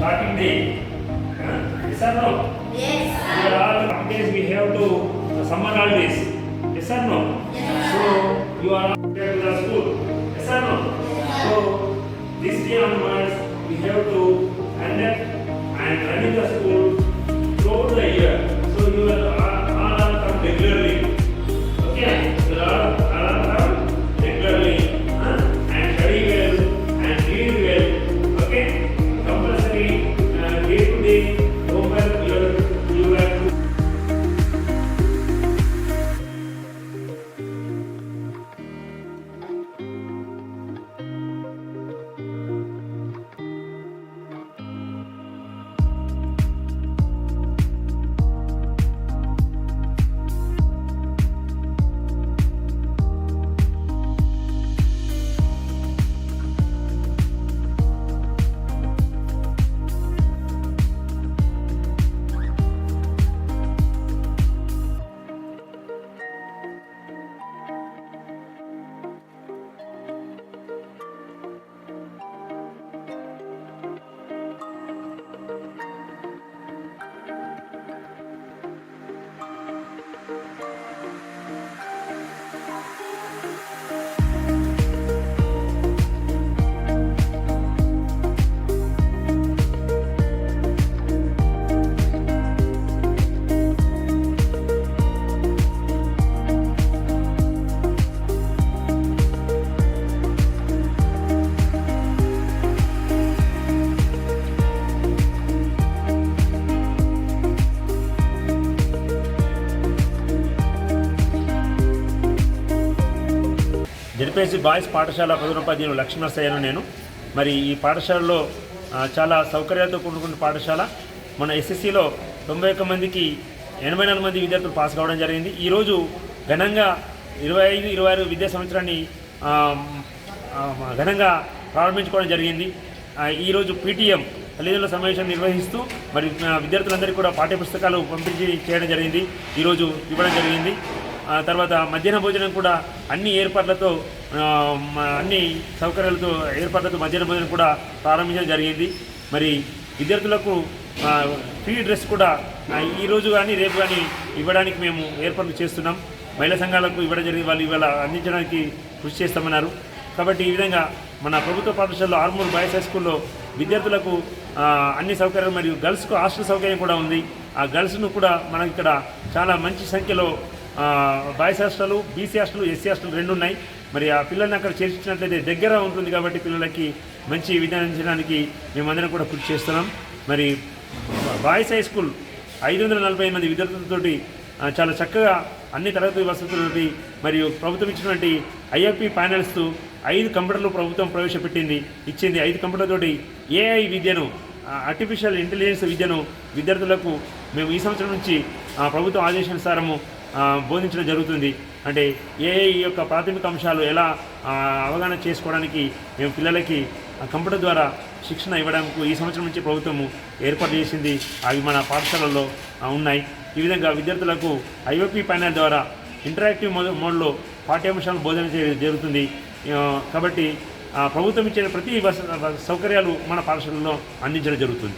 starting day. Yes or no? Yes, We sir. are all days we have to summer holidays. Yes or no? Yes, So you are all prepared to the school. Yes or no? So this day onwards we have to conduct and running the school throughout the year. So you are all come regularly. Okay? You are all come regularly and study well and read well. Okay? Compulsory day to day homework you have to. ZPSC boys పాఠశాల ప్రధానోపాధ్యాయులు లక్ష్మణసయ్యను నేను. మరి ఈ పాఠశాలలో చాలా సౌకర్యాలతో కూడుకున్న పాఠశాల. మన ఎస్ఎస్సిలో 91 మందికి 84 మంది విద్యార్థులు పాస్ కావడం జరిగింది. ఈరోజు ఘనంగా 25-26 విద్యా సంవత్సరాన్ని ఘనంగా ప్రారంభించుకోవడం జరిగింది. ఈరోజు పీటీఎం తల్లిదండ్రుల సమావేశం నిర్వహిస్తూ మరి విద్యార్థులందరికీ కూడా పాఠ్యపుస్తకాలు పంపిణీ చేయడం జరిగింది. ఈరోజు ఇవ్వడం జరిగింది. తర్వాత మధ్యాహ్న భోజనం కూడా అన్ని ఏర్పాట్లతో అన్ని సౌకర్యాలతో ఏర్పాట్లతో మధ్యాహ్న భోజనం కూడా ప్రారంభించడం జరిగింది. మరి విద్యార్థులకు ఫ్రీ డ్రెస్ కూడా ఈరోజు కానీ రేపు కానీ ఇవ్వడానికి మేము ఏర్పాట్లు చేస్తున్నాం. మహిళా సంఘాలకు ఇవ్వడం జరిగింది. వాళ్ళు ఇవాళ అందించడానికి కృషి చేస్తామన్నారు. కాబట్టి ఈ విధంగా మన ప్రభుత్వ పాఠశాలలో ఆర్మూర్ బాయ్స్ హై స్కూల్లో విద్యార్థులకు అన్ని సౌకర్యాలు మరియు గర్ల్స్కు హాస్టల్ సౌకర్యం కూడా ఉంది. ఆ గర్ల్స్ను కూడా మనకి ఇక్కడ చాలా మంచి సంఖ్యలో boys hostel, BC hostel, SC hostel 2 ఉన్నాయి. మరి ఆ పిల్లల్ని అక్కడ చేర్చినట్లయితే దగ్గర ఉంటుంది కాబట్టి పిల్లలకి మంచి విద్య అందించడానికి మేమందరం కూడా కృషి చేస్తున్నాం. మరి బాయ్స్ హై స్కూల్ 540 మంది విద్యార్థులతోటి చాలా చక్కగా అన్ని తరగతి వసతులతోటి మరియు ప్రభుత్వం ఇచ్చినటువంటి ఐఎఫ్పి ప్యానెల్స్తో 5 కంప్యూటర్లు ప్రభుత్వం ఇచ్చింది. 5 కంప్యూటర్లతోటి ఏఐ విద్యను, ఆర్టిఫిషియల్ ఇంటెలిజెన్స్ విద్యను విద్యార్థులకు మేము ఈ సంవత్సరం నుంచి ప్రభుత్వం ఆదేశానుసారము బోధించడం జరుగుతుంది. అంటే ఏఐ యొక్క ప్రాథమిక అంశాలు ఎలా అవగాహన చేసుకోవడానికి మేము పిల్లలకి కంప్యూటర్ ద్వారా శిక్షణ ఇవ్వడానికి ఈ సంవత్సరం నుంచి ప్రభుత్వము ఏర్పాటు చేసింది. అవి మన పాఠశాలల్లో ఉన్నాయి. ఈ విధంగా విద్యార్థులకు ఐఓపి ప్యానెల్ ద్వారా ఇంటరాక్టివ్ మోడ్లో పాఠ్యాంశాలను బోధన జరుగుతుంది. కాబట్టి ప్రభుత్వం ఇచ్చే ప్రతి సౌకర్యాలు మన పాఠశాలలో అందించడం జరుగుతుంది.